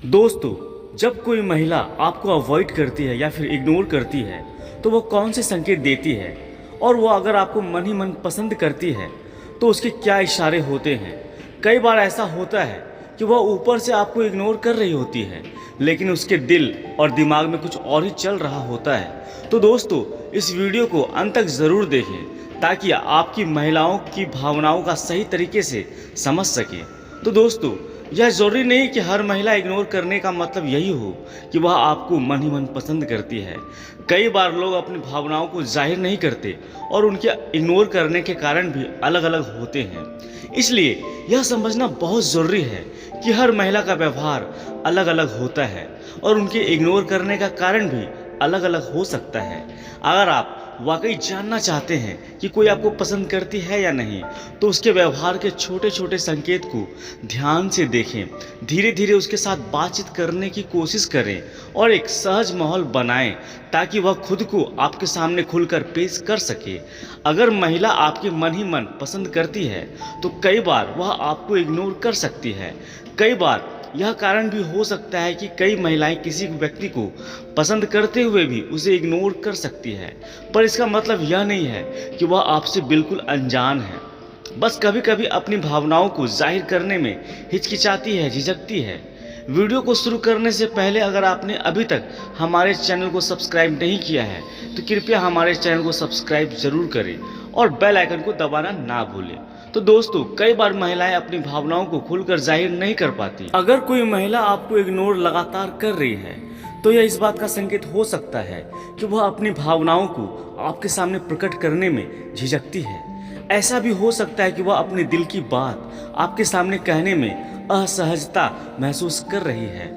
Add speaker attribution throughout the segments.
Speaker 1: दोस्तों, जब कोई महिला आपको अवॉइड करती है या फिर इग्नोर करती है तो वो कौन से संकेत देती है, और वो अगर आपको मन ही मन पसंद करती है तो उसके क्या इशारे होते हैं। कई बार ऐसा होता है कि वह ऊपर से आपको इग्नोर कर रही होती है लेकिन उसके दिल और दिमाग में कुछ और ही चल रहा होता है। तो दोस्तों, इस वीडियो को अंत तक ज़रूर देखें ताकि आपकी महिलाओं की भावनाओं का सही तरीके से समझ सकें। तो दोस्तों, यह ज़रूरी नहीं कि हर महिला इग्नोर करने का मतलब यही हो कि वह आपको मन ही मन पसंद करती है। कई बार लोग अपनी भावनाओं को जाहिर नहीं करते और उनके इग्नोर करने के कारण भी अलग अलग होते हैं। इसलिए यह समझना बहुत ज़रूरी है कि हर महिला का व्यवहार अलग अलग होता है और उनके इग्नोर करने का कारण भी अलग अलग हो सकता है। अगर आप वाकई जानना चाहते हैं कि कोई आपको पसंद करती है या नहीं, तो उसके व्यवहार के छोटे छोटे संकेत को ध्यान से देखें, धीरे धीरे उसके साथ बातचीत करने की कोशिश करें और एक सहज माहौल बनाएं ताकि वह खुद को आपके सामने खुलकर पेश कर सके। अगर महिला आपके मन ही मन पसंद करती है तो कई बार वह आपको इग्नोर कर सकती है। कई बार यह कारण भी हो सकता है कि कई महिलाएं किसी व्यक्ति को पसंद करते हुए भी उसे इग्नोर कर सकती है, पर इसका मतलब यह नहीं है कि वह आपसे बिल्कुल अनजान है। बस कभी कभी अपनी भावनाओं को जाहिर करने में हिचकिचाती है, झिझकती है। वीडियो को शुरू करने से पहले अगर आपने अभी तक हमारे चैनल को सब्सक्राइब नहीं किया है तो कृपया हमारे चैनल को सब्सक्राइब जरूर करें और बेल आइकन को दबाना ना भूलें। तो दोस्तों, कई बार महिलाएं अपनी भावनाओं को खुलकर जाहिर नहीं कर पाती। अगर कोई महिला आपको इग्नोर लगातार कर रही है तो यह इस बात का संकेत हो सकता है कि वह अपनी भावनाओं को आपके सामने प्रकट करने में झिझकती है। ऐसा भी हो सकता है कि वह अपने दिल की बात आपके सामने कहने में असहजता महसूस कर रही है।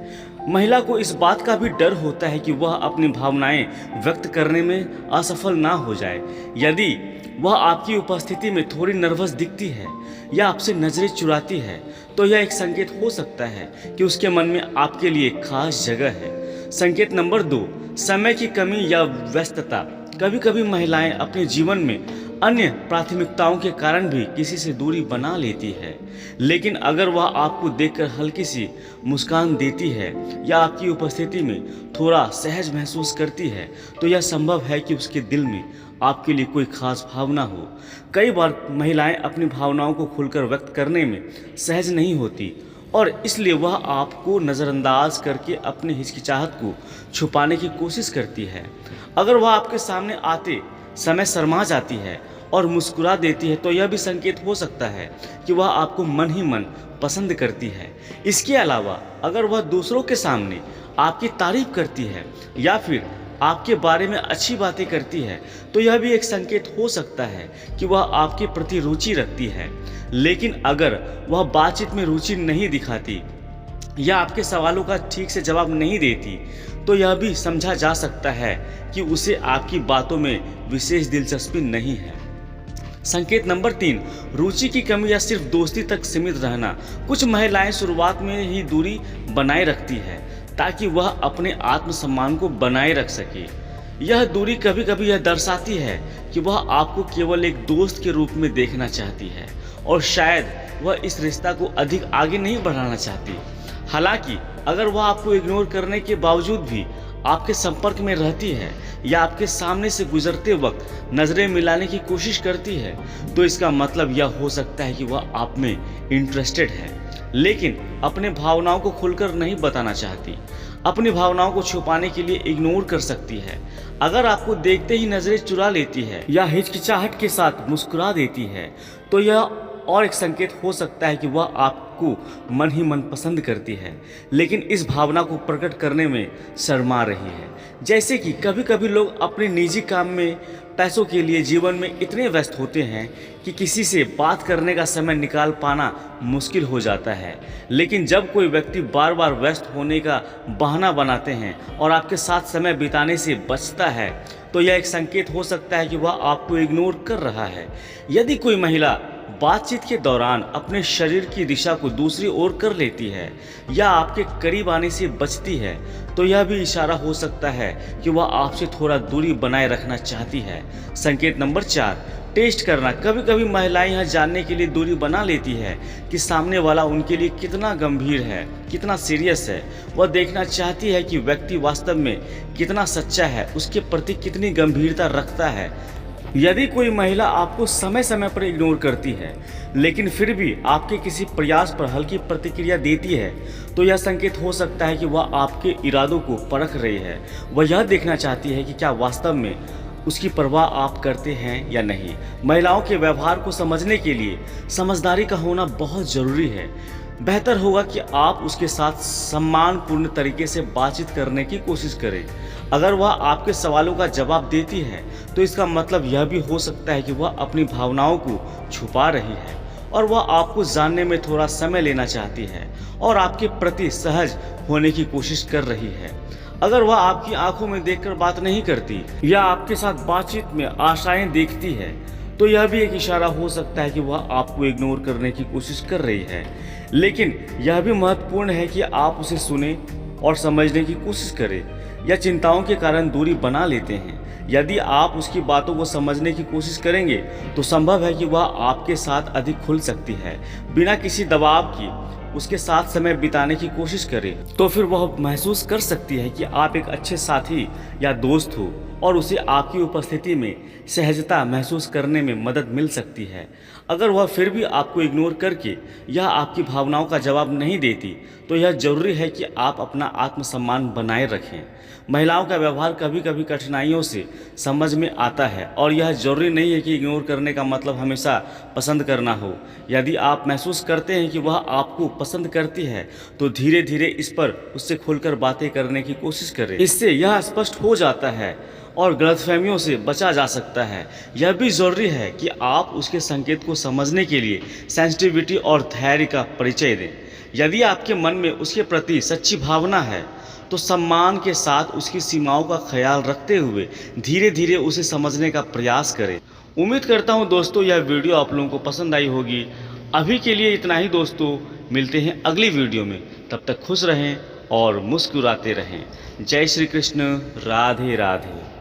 Speaker 1: महिला को इस बात का भी डर होता है कि वह अपनी भावनाएं व्यक्त करने में असफल ना हो जाए। यदि वह आपकी उपस्थिति में थोड़ी नर्वस दिखती है या आपसे नजरें चुराती है तो यह एक संकेत हो सकता है कि उसके मन में आपके लिए खास जगह है। संकेत नंबर 2, समय की कमी या व्यस्तता। कभी कभी महिलाएं अपने जीवन में अन्य प्राथमिकताओं के कारण भी किसी से दूरी बना लेती है, लेकिन अगर वह आपको देखकर हल्की सी मुस्कान देती है या आपकी उपस्थिति में थोड़ा सहज महसूस करती है तो यह संभव है कि उसके दिल में आपके लिए कोई खास भावना हो। कई बार महिलाएं अपनी भावनाओं को खुलकर व्यक्त करने में सहज नहीं होती और इसलिए वह आपको नज़रअंदाज करके अपनी हिचकिचाहट को छुपाने की कोशिश करती है। अगर वह आपके सामने आते समय शर्मा जाती है और मुस्कुरा देती है तो यह भी संकेत हो सकता है कि वह आपको मन ही मन पसंद करती है। इसके अलावा अगर वह दूसरों के सामने आपकी तारीफ करती है या फिर आपके बारे में अच्छी बातें करती है तो यह भी एक संकेत हो सकता है कि वह आपके प्रति रुचि रखती है। लेकिन अगर वह बातचीत में रुचि नहीं दिखाती या आपके सवालों का ठीक से जवाब नहीं देती तो यह भी समझा जा सकता है कि उसे आपकी बातों में विशेष दिलचस्पी नहीं है। संकेत नंबर 3, रुचि की कमी या सिर्फ दोस्ती तक सीमित रहना। कुछ महिलाएं शुरुआत में ही दूरी बनाए रखती है ताकि वह अपने आत्मसम्मान को बनाए रख सके। यह दूरी कभी कभी यह दर्शाती है कि वह आपको केवल एक दोस्त के रूप में देखना चाहती है और शायद वह इस रिश्ता को अधिक आगे नहीं बढ़ाना चाहती। हालांकि अगर वह आपको इग्नोर करने के बावजूद भी आपके संपर्क में रहती है या आपके सामने से गुजरते वक्त नज़रें मिलाने की कोशिश करती है तो इसका मतलब यह हो सकता है कि वह आप में इंटरेस्टेड है लेकिन अपने भावनाओं को खुलकर नहीं बताना चाहती। अपनी भावनाओं को छुपाने के लिए इग्नोर कर सकती है। अगर आपको देखते ही नज़रें चुरा लेती है या हिचकिचाहट के साथ मुस्कुरा देती है तो यह और एक संकेत हो सकता है कि वह आपको मन ही मन पसंद करती है लेकिन इस भावना को प्रकट करने में शर्मा रही है। जैसे कि कभी कभी लोग अपने निजी काम में, पैसों के लिए जीवन में इतने व्यस्त होते हैं कि किसी से बात करने का समय निकाल पाना मुश्किल हो जाता है। लेकिन जब कोई व्यक्ति बार बार व्यस्त होने का बहाना बनाते हैं और आपके साथ समय बिताने से बचता है तो यह एक संकेत हो सकता है कि वह आपको इग्नोर कर रहा है। यदि कोई महिला बातचीत के दौरान अपने शरीर की दिशा को दूसरी ओर कर लेती है या आपके करीब आने से बचती है तो यह भी इशारा हो सकता है कि वह आपसे थोड़ा दूरी बनाए रखना चाहती है। संकेत नंबर 4, टेस्ट करना। कभी कभी महिलाएं यह जानने के लिए दूरी बना लेती है कि सामने वाला उनके लिए कितना गंभीर है, कितना सीरियस है। वह देखना चाहती है कि व्यक्ति वास्तव में कितना सच्चा है, उसके प्रति कितनी गंभीरता रखता है। यदि कोई महिला आपको समय समय पर इग्नोर करती है लेकिन फिर भी आपके किसी प्रयास पर हल्की प्रतिक्रिया देती है, तो यह संकेत हो सकता है कि वह आपके इरादों को परख रही है। वह यह देखना चाहती है कि क्या वास्तव में उसकी परवाह आप करते हैं या नहीं। महिलाओं के व्यवहार को समझने के लिए समझदारी का होना बहुत ज़रूरी है। बेहतर होगा कि आप उसके साथ सम्मानपूर्ण तरीके से बातचीत करने की कोशिश करें। अगर वह आपके सवालों का जवाब देती है तो इसका मतलब यह भी हो सकता है कि वह अपनी भावनाओं को छुपा रही है और वह आपको जानने में थोड़ा समय लेना चाहती है और आपके प्रति सहज होने की कोशिश कर रही है। अगर वह आपकी आंखों में देखकर बात नहीं करती या आपके साथ बातचीत में आशाएं देखती है तो यह भी एक इशारा हो सकता है कि वह आपको इग्नोर करने की कोशिश कर रही है। लेकिन यह भी महत्वपूर्ण है कि आप उसे सुने और समझने की कोशिश करें या चिंताओं के कारण दूरी बना लेते हैं। यदि आप उसकी बातों को समझने की कोशिश करेंगे तो संभव है कि वह आपके साथ अधिक खुल सकती है। बिना किसी दबाव की उसके साथ समय बिताने की कोशिश करें तो फिर वह महसूस कर सकती है कि आप एक अच्छे साथी या दोस्त हो और उसे आपकी उपस्थिति में सहजता महसूस करने में मदद मिल सकती है। अगर वह फिर भी आपको इग्नोर करके यह आपकी भावनाओं का जवाब नहीं देती तो यह जरूरी है कि आप अपना आत्मसम्मान बनाए रखें। महिलाओं का व्यवहार कभी कभी कठिनाइयों से समझ में आता है और यह जरूरी नहीं है कि इग्नोर करने का मतलब हमेशा पसंद करना हो। यदि आप महसूस करते हैं कि वह आपको पसंद करती है तो धीरे धीरे इस पर उससे खुलकर बातें करने की कोशिश करें। इससे यह स्पष्ट हो जाता है और गलतफहमियों से बचा जा सकता है। यह भी जरूरी है कि आप उसके संकेत को समझने के लिए सेंसिटिविटी और धैर्य का परिचय दें। यदि आपके मन में उसके प्रति सच्ची भावना है तो सम्मान के साथ उसकी सीमाओं का ख्याल रखते हुए धीरे धीरे उसे समझने का प्रयास करें। उम्मीद करता हूं दोस्तों यह वीडियो आप लोगों को पसंद आई होगी। अभी के लिए इतना ही दोस्तों, मिलते हैं अगली वीडियो में। तब तक खुश रहें और मुस्कुराते रहें। जय श्री कृष्ण, राधे राधे।